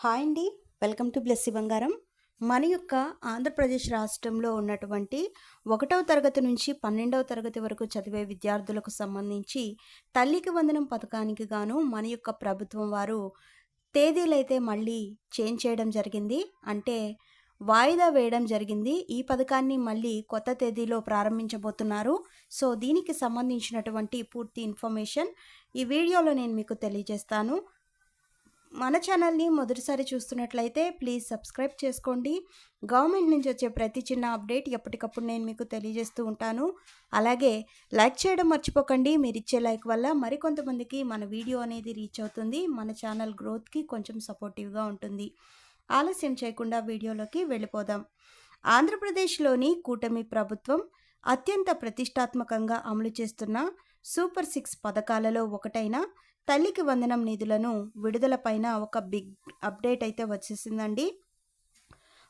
Hi అండి. Welcome to Blessy బంగారం. మన యొక్క ఆంధ్రప్రదేశ్ రాష్ట్రంలో ఉన్నటువంటి 1వ తరగతి నుంచి 12వ తరగతి వరకు చదివే విద్యార్థులకు సంబంధించి తల్లికి వందనం పథకానికి గాను మన యొక్క ప్రభుత్వం వారు తేదీలైతే మళ్ళీ చేంజ్ చేయడం జరిగింది. అంటే వాయిదా వేయడం జరిగింది. ఈ పథకాన్ని మళ్ళీ కొత్త తేదీలో ప్రారంభించబోతున్నారు. సో దీనికి సంబంధించినటువంటి పూర్తి ఇన్ఫర్మేషన్ ఈ వీడియోలో నేను మీకు తెలియజేస్తాను. మన ఛానల్ని మొదటిసారి చూస్తున్నట్లయితే ప్లీజ్ సబ్స్క్రైబ్ చేసుకోండి. గవర్నమెంట్ నుంచి వచ్చే ప్రతి చిన్న అప్డేట్ ఎప్పటికప్పుడు నేను మీకు తెలియజేస్తూ ఉంటాను. అలాగే లైక్ చేయడం మర్చిపోకండి. మీరు ఇచ్చే లైక్ వల్ల మరికొంతమందికి మన వీడియో అనేది రీచ్ అవుతుంది. మన ఛానల్ గ్రోత్కి కొంచెం సపోర్టివ్గా ఉంటుంది. ఆలస్యం చేయకుండా వీడియోలోకి వెళ్ళిపోదాం. ఆంధ్రప్రదేశ్లోని కూటమి ప్రభుత్వం అత్యంత ప్రతిష్టాత్మకంగా అమలు చేస్తున్న సూపర్ 6 పథకాలలో ఒకటైన తల్లికి వందనం నిధులను విడుదల పైన ఒక బిగ్ అప్డేట్ అయితే వచ్చేసిందండి.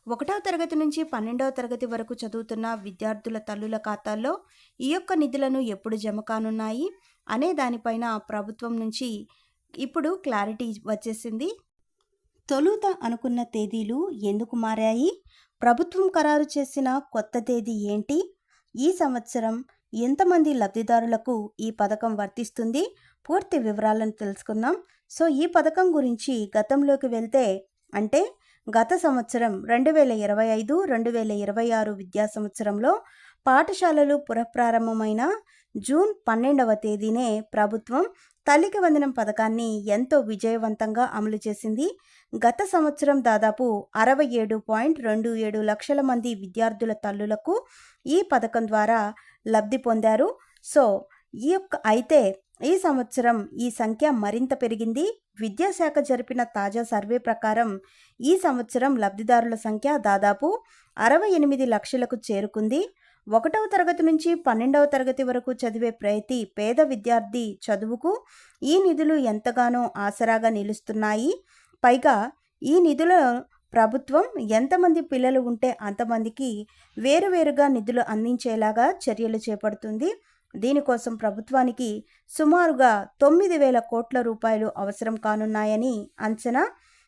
1వ తరగతి నుంచి 12వ తరగతి వరకు చదువుతున్న విద్యార్థుల తల్లుల ఖాతాల్లో ఈ యొక్క నిధులను ఎప్పుడు జమ కానున్నాయి అనే దానిపైన ప్రభుత్వం నుంచి ఇప్పుడు క్లారిటీ వచ్చేసింది. తొలుత అనుకున్న తేదీలు ఎందుకు మారాయి? ప్రభుత్వం ఖరారు చేసిన కొత్త తేదీ ఏంటి? ఈ సంవత్సరం ఎంతమంది లబ్ధిదారులకు ఈ పథకం వర్తిస్తుంది? పూర్తి వివరాలను తెలుసుకుందాం. సో ఈ పథకం గురించి గతంలోకి వెళ్తే అంటే గత సంవత్సరం 2025-2026 విద్యా సంవత్సరంలో పాఠశాలలు పునఃప్రారంభమైన జూన్ 12వ తేదీనే ప్రభుత్వం తల్లికి వందనం పథకాన్ని ఎంతో విజయవంతంగా అమలు చేసింది. గత సంవత్సరం దాదాపు 67.27 లక్షల మంది విద్యార్థుల తల్లులకు ఈ పథకం ద్వారా లబ్ధి పొందారు. సో ఈ సంవత్సరం ఈ సంఖ్య మరింత పెరిగింది. విద్యాశాఖ జరిపిన తాజా సర్వే ప్రకారం ఈ సంవత్సరం లబ్ధిదారుల సంఖ్య దాదాపు 68 లక్షలకు చేరుకుంది. 1వ తరగతి నుంచి 12వ తరగతి వరకు చదివే ప్రతి పేద విద్యార్థి చదువుకు ఈ నిధులు ఎంతగానో ఆసరాగా నిలుస్తున్నాయి. పైగా ఈ నిధుల ప్రభుత్వం ఎంతమంది పిల్లలు ఉంటే అంతమందికి వేరువేరుగా నిధులు అందించేలాగా చర్యలు చేపడుతుంది. దీనికోసం ప్రభుత్వానికి సుమారుగా 9,000 కోట్ల రూపాయలు అవసరం కానున్నాయని అంచనా.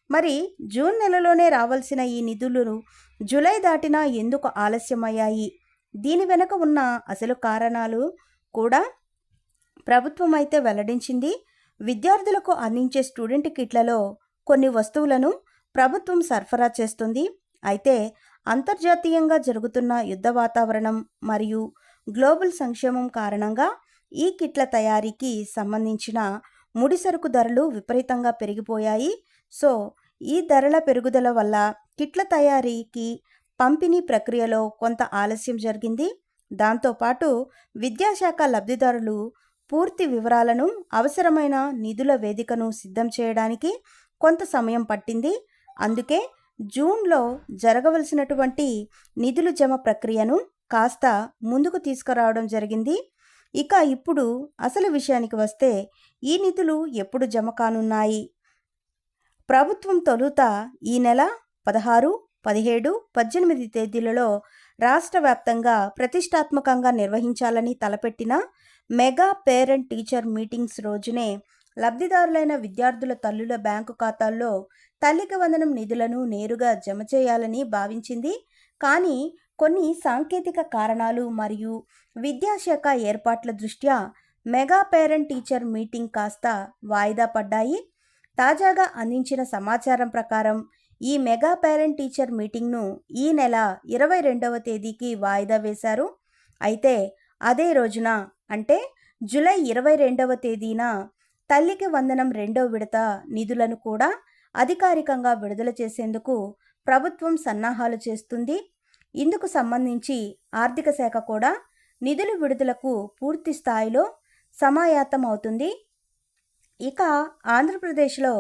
మరి జూన్ నెలలోనే రావాల్సిన ఈ నిధులు జూలై దాటినా ఎందుకు ఆలస్యమయ్యాయి? దీని వెనుక ఉన్న అసలు కారణాలు కూడా ప్రభుత్వం అయితే వెల్లడించింది. విద్యార్థులకు అందించే స్టూడెంట్ కిట్లలో కొన్ని వస్తువులను ప్రభుత్వం సరఫరా చేస్తుంది. అయితే అంతర్జాతీయంగా జరుగుతున్న యుద్ధ వాతావరణం మరియు గ్లోబల్ సంక్షేమం కారణంగా ఈ కిట్ల తయారీకి సంబంధించిన ముడిసరుకు ధరలు విపరీతంగా పెరిగిపోయాయి. సో ఈ ధరల పెరుగుదల వల్ల కిట్ల తయారీకి పంపిణీ ప్రక్రియలో కొంత ఆలస్యం జరిగింది. దాంతోపాటు విద్యాశాఖ లబ్ధిదారులు పూర్తి వివరాలను అవసరమైన నిధుల వేదికను సిద్ధం చేయడానికి కొంత సమయం పట్టింది. అందుకే జూన్లో జరగవలసినటువంటి నిధుల జమ ప్రక్రియను కాస్త ముందుకు తీసుకురావడం జరిగింది. ఇప్పుడు అసలు విషయానికి వస్తే ఈ నిధులు ఎప్పుడు జమ కానున్నాయి? ప్రభుత్వం తొలుత ఈ నెల 16, 17, 18 తేదీలలో రాష్ట్ర వ్యాప్తంగా ప్రతిష్టాత్మకంగా నిర్వహించాలని తలపెట్టిన మెగా పేరెంట్ టీచర్ మీటింగ్స్ రోజునే లబ్ధిదారులైన విద్యార్థుల తల్లుల బ్యాంకు ఖాతాల్లో తల్లికి వందనం నిధులను నేరుగా జమ చేయాలని భావించింది. కానీ కొన్ని సాంకేతిక కారణాలు మరియు విద్యాశాఖ ఏర్పాట్ల దృష్ట్యా మెగా పేరెంట్ టీచర్ మీటింగ్ కాస్త వాయిదా పడ్డాయి. తాజాగా అందించిన సమాచారం ప్రకారం ఈ మెగా పేరెంట్ టీచర్ మీటింగ్ను ఈ నెల 22వ తేదీకి వాయిదా వేశారు. అయితే అదే రోజున అంటే జూలై 22వ తేదీన తల్లికి వందనం 2వ విడత నిధులను కూడా అధికారికంగా విడుదల చేసేందుకు ప్రభుత్వం సన్నాహాలు చేస్తుంది. ఇందుకు సంబంధించి ఆర్థిక శాఖ కూడా నిధుల విడుదలకు పూర్తి స్థాయిలో సమాయత్తం అవుతుంది. ఆంధ్రప్రదేశ్లో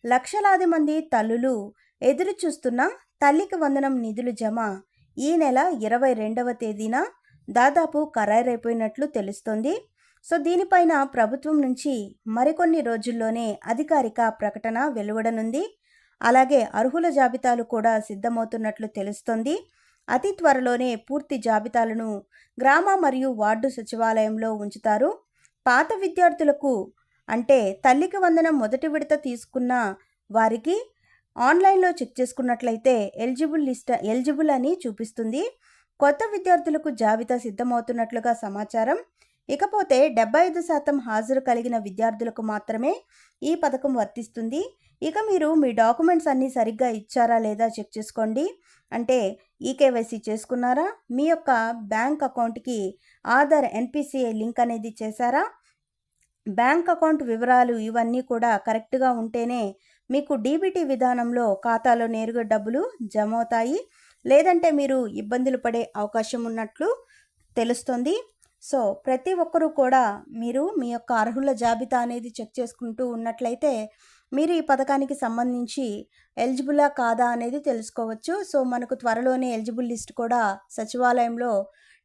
లక్షలాది మంది తల్లులు ఎదురు చూస్తున్న తల్లికి వందనం నిధుల జమ ఈ నెల 22వ తేదీన దాదాపు ఖరారైపోయినట్లు తెలుస్తోంది. సో దీనిపైన ప్రభుత్వం నుంచి మరికొన్ని రోజుల్లోనే అధికారిక ప్రకటన వెలువడనుంది. అలాగే అర్హుల జాబితాలు కూడా సిద్ధమవుతున్నట్లు తెలుస్తోంది. అతి త్వరలోనే పూర్తి జాబితాలను గ్రామ మరియు వార్డు సచివాలయంలో ఉంచుతారు. పాత విద్యార్థులకు అంటే తల్లికి వందనం మొదటి విడత తీసుకున్న వారికి ఆన్లైన్లో చెక్ చేసుకున్నట్లయితే ఎలిజిబుల్ అని చూపిస్తుంది. కొత్త విద్యార్థులకు జాబితా సిద్ధమవుతున్నట్లుగా సమాచారం. ఇకపోతే 75% హాజరు కలిగిన విద్యార్థులకు మాత్రమే ఈ పథకం వర్తిస్తుంది. ఇక మీరు మీ డాక్యుమెంట్స్ అన్నీ సరిగ్గా ఇచ్చారా లేదా చెక్ చేసుకోండి. అంటే ఈకేవైసీ చేసుకున్నారా, మీ యొక్క బ్యాంక్ అకౌంట్కి ఆధార్ ఎన్పిసిఐ లింక్ అనేది చేశారా, బ్యాంక్ అకౌంట్ వివరాలు ఇవన్నీ కూడా కరెక్ట్గా ఉంటేనే మీకు డీబీటీ విధానంలో ఖాతాలో నేరుగా డబ్బులు జమ అవుతాయి. లేదంటే మీరు ఇబ్బందులు పడే అవకాశం ఉన్నట్లు తెలుస్తుంది. సో ప్రతి ఒక్కరూ కూడా మీరు మీ యొక్క అర్హుల జాబితా అనేది చెక్ చేసుకుంటూ ఉన్నట్లయితే మీరు ఈ పథకానికి సంబంధించి ఎలిజిబులా కాదా అనేది తెలుసుకోవచ్చు. సో మనకు త్వరలోనే ఎలిజిబుల్ లిస్ట్ కూడా సచివాలయంలో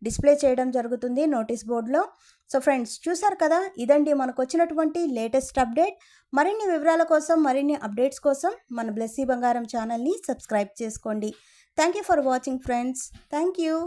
డిస్ప్లే చేయడం జరుగుతుంది నోటీస్ బోర్డులో. సో ఫ్రెండ్స్, చూసారు కదా, ఇదండి మనకు వచ్చినటువంటి లేటెస్ట్ అప్డేట్. మరిన్ని వివరాల కోసం, మరిన్ని అప్డేట్స్ కోసం మన బ్లెస్సీ బంగారం ఛానల్ని సబ్స్క్రైబ్ చేసుకోండి. Thank you for watching friends. Thank you.